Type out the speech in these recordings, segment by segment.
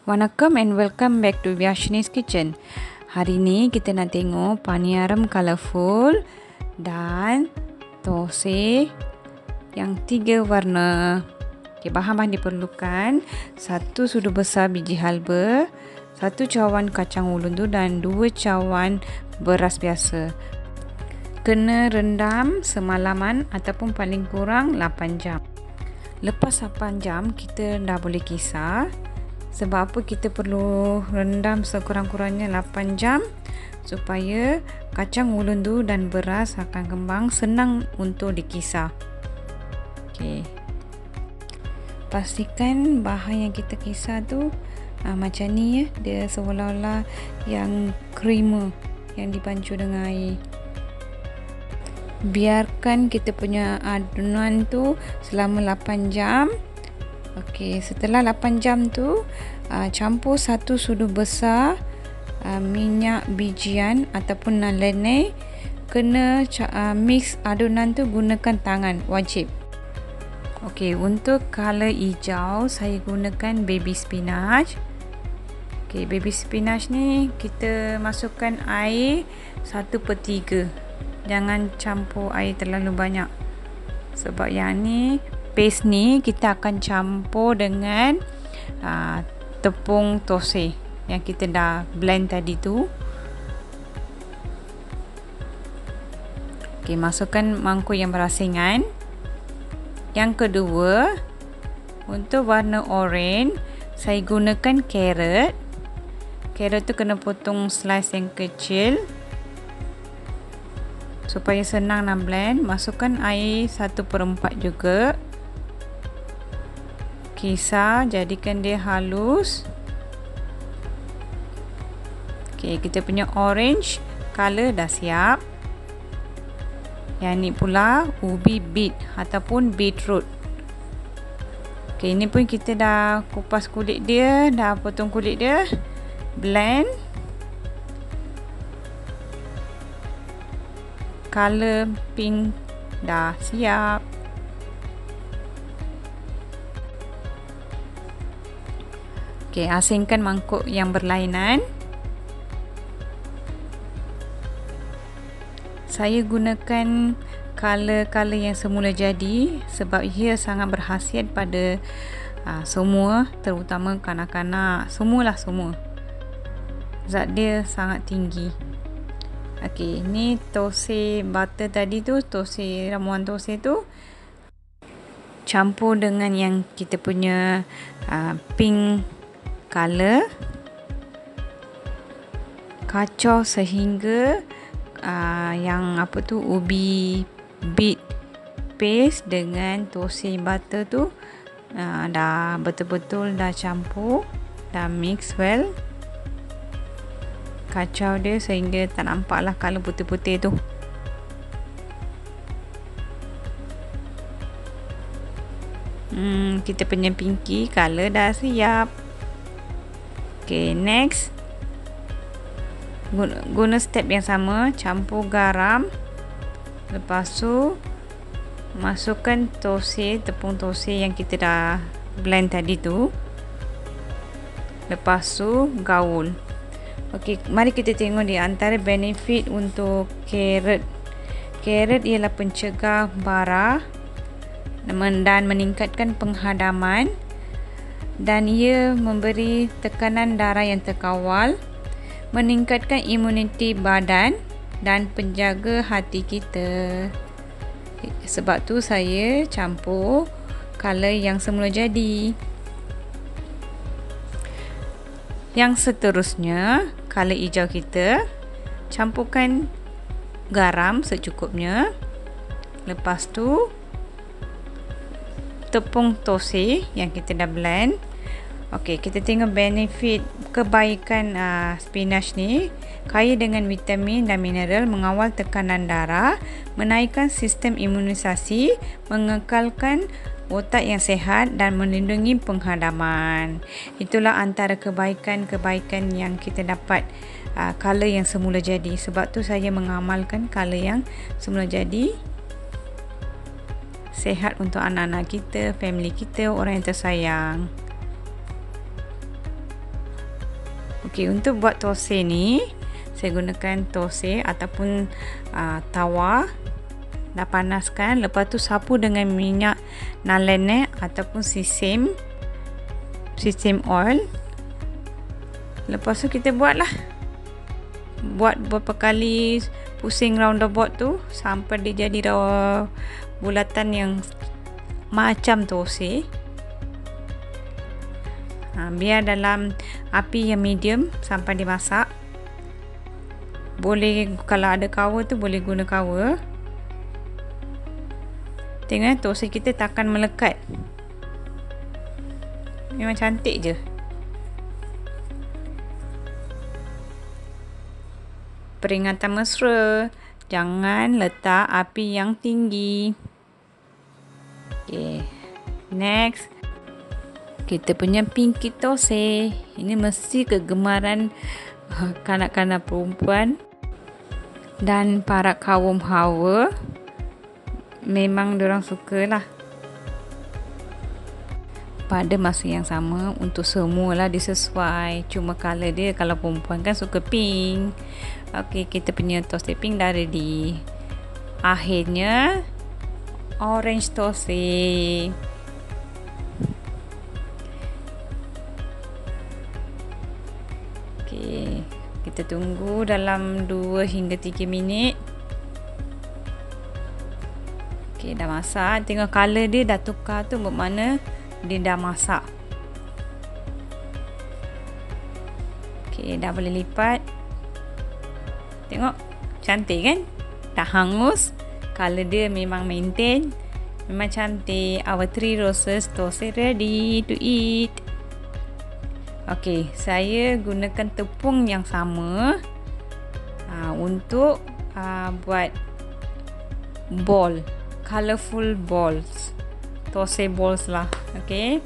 Wanakkam and welcome back to Vyashini's Kitchen. Hari ni kita nak tengok paniyaram colourful dan thosai yang 3 warna. Okay, bahan-bahan diperlukan 1 sudu besar biji halba, 1 cawan kacang ulundu dan 2 cawan beras biasa. Kena rendam semalaman ataupun paling kurang 8 jam. Lepas 8 jam kita dah boleh kisar. Sebab apa kita perlu rendam sekurang-kurangnya 8 jam supaya kacang ulundu dan beras akan kembang senang untuk dikisar. Okey. Pastikan bahan yang kita kisar tu macam ni ya, dia seolah-olah yang creamer yang dipancur dengan air. Biarkan kita punya adunan tu selama 8 jam. Okey, setelah 8 jam tu campur 1 sudu besar minyak bijian ataupun nalene. Kena mix adunan tu gunakan tangan, wajib. Okey, untuk color hijau saya gunakan baby spinach. Okey, baby spinach ni kita masukkan air 1/3. Jangan campur air terlalu banyak. Sebab yang ni paste ni kita akan campur dengan tepung thosai yang kita dah blend tadi tu. Okey, masukkan mangkuk yang berasingan. Yang kedua, untuk warna orange saya gunakan carrot. Carrot tu kena potong slice yang kecil supaya senang nak blend. Masukkan air 1/4 juga. Kisar, jadikan dia halus. Okey, kita punya orange color dah siap. Yang ni pula ubi beet ataupun beetroot. Okey, ini pun kita dah kupas kulit dia, dah potong kulit dia. Blend. Color pink dah siap. Okey, asingkan mangkuk yang berlainan. Saya gunakan color-color yang semula jadi sebab ia sangat berkhasiat pada semua, terutama kanak-kanak, semua. Zat dia sangat tinggi. Okey, ni thosai butter tadi tu, thosai ramuan thosai tu campur dengan yang kita punya pink color. Kacau sehingga yang apa tu ubi beet paste dengan thosai butter tu dah betul-betul dah campur, dah mix well. Kacau dia sehingga tak nampaklah color putih-putih tu. Kita punya pinky color dah siap. Okay, next guna step yang sama, campur garam. Lepas tu masukkan thosai, tepung thosai yang kita dah blend tadi tu. Lepas tu gaul. Okey, mari kita tengok di antara benefit untuk carrot. Carrot ialah pencegah bara dan meningkatkan penghadaman, dan ia memberi tekanan darah yang terkawal, meningkatkan imuniti badan dan penjaga hati kita. Sebab tu saya campur color yang semula jadi. Yang seterusnya, color hijau kita, campurkan garam secukupnya. Lepas tu tepung thosai yang kita dah blend. Okey, kita tengok benefit kebaikan spinach ni. Kaya dengan vitamin dan mineral, mengawal tekanan darah, menaikkan sistem imunisasi, mengekalkan otak yang sihat dan melindungi penghadaman. Itulah antara kebaikan-kebaikan yang kita dapat color yang semula jadi. Sebab tu saya mengamalkan color yang semula jadi. Sihat untuk anak-anak kita, family kita, orang yang tersayang. Okey, untuk buat thosai ni saya gunakan thosai ataupun tawa. Dah panaskan, lepas tu sapu dengan minyak nalenek ataupun sesame oil. Lepas tu kita buatlah. Buat beberapa kali, pusing roundabout tu sampai dia jadi bulatan yang macam thosai. Biar dalam api yang medium sampai dimasak. Boleh, kalau ada cover tu boleh guna cover. Tengok thosai kita takkan melekat. Memang cantik je. Peringatan mesra, jangan letak api yang tinggi. Okay, next kita punya pinky thosai. Ini mesti kegemaran kanak-kanak perempuan dan para kaum hawa. Memang diorang sukalah. Pada masa yang sama, untuk semualah disesuai. Cuma color dia, kalau perempuan kan suka pink. Okey, kita punya thosai pink dah ready. Akhirnya orange thosai. Okey, kita tunggu dalam 2 hingga 3 minit. Okey, dah masak. Tengok color dia dah tukar tu, bermakna dia dah masak. Okey, dah boleh lipat. Tengok, cantik kan? Tak hangus. Color dia memang maintain. Memang cantik. Our 3 roses thosai ready to eat. Okey, saya gunakan tepung yang sama untuk buat ball. Colourful balls. Thosai balls lah. Okey.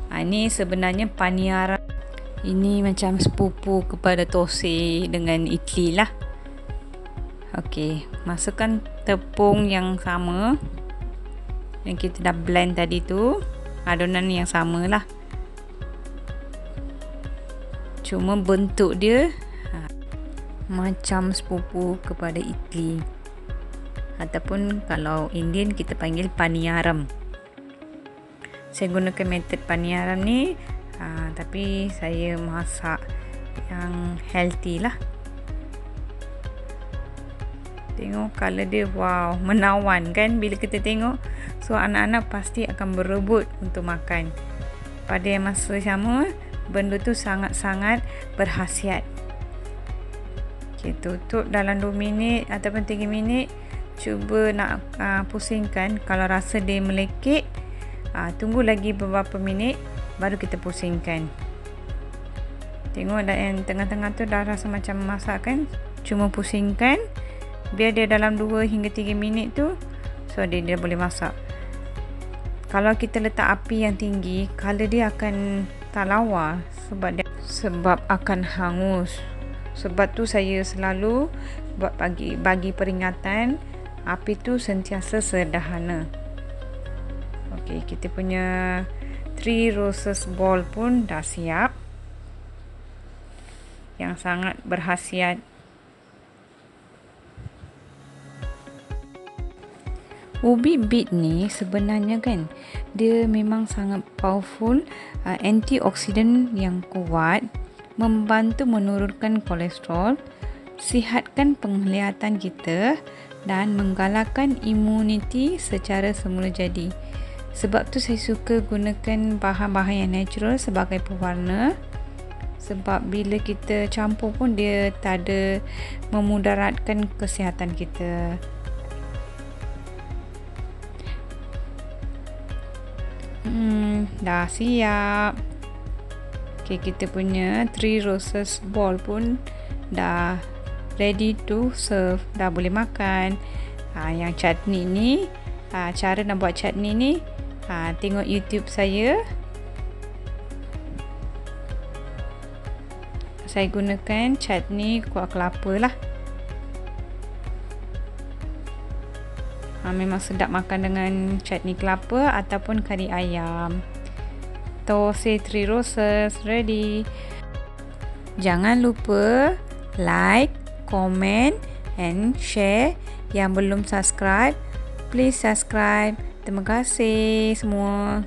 Ini sebenarnya paniaran. Ini macam sepupu kepada thosai dengan idli lah. Okey, masukkan tepung yang sama yang kita dah blend tadi tu. Adunan yang sama lah. Cuma bentuk dia macam sepupu kepada idli. Ataupun kalau Indian kita panggil paniyaram. Saya gunakan metod paniyaram ni, tapi saya masak yang healthy lah. Tengok color dia, wow, menawan kan bila kita tengok. So anak-anak pasti akan berebut untuk makan. Pada masa sama, benda tu sangat-sangat berkhasiat. Okay, tutup dalam 2 minit ataupun 3 minit. Cuba nak pusingkan. Kalau rasa dia melekit, tunggu lagi beberapa minit baru kita pusingkan. Tengok dah yang tengah-tengah tu dah rasa macam masak kan. Cuma pusingkan, biar dia dalam 2 hingga 3 minit tu, so dia boleh masak. Kalau kita letak api yang tinggi, color dia akan tak lawa sebab akan hangus. Sebab tu saya selalu bagi peringatan, api tu sentiasa sederhana. Okey, kita punya 3 roses ball pun dah siap. Yang sangat berkhasiat. Ubi beet ni sebenarnya kan, dia memang sangat powerful, antioksidan yang kuat, membantu menurunkan kolesterol, sihatkan penglihatan kita dan menggalakkan imuniti secara semula jadi. Sebab tu saya suka gunakan bahan-bahan yang natural sebagai pewarna. Sebab bila kita campur pun dia tak ada memudaratkan kesihatan kita. Dah siap. Okay, kita punya 3 roses ball pun dah ready to serve. Dah boleh makan. Yang chutney ni, cara nak buat chutney ni, tengok YouTube saya. Saya gunakan chutney kuah kelapa lah. Memang sedap makan dengan chutney kelapa ataupun kari ayam. Thosai 3 roses ready. Jangan lupa like, comment and share. Yang belum subscribe, please subscribe. Terima kasih semua.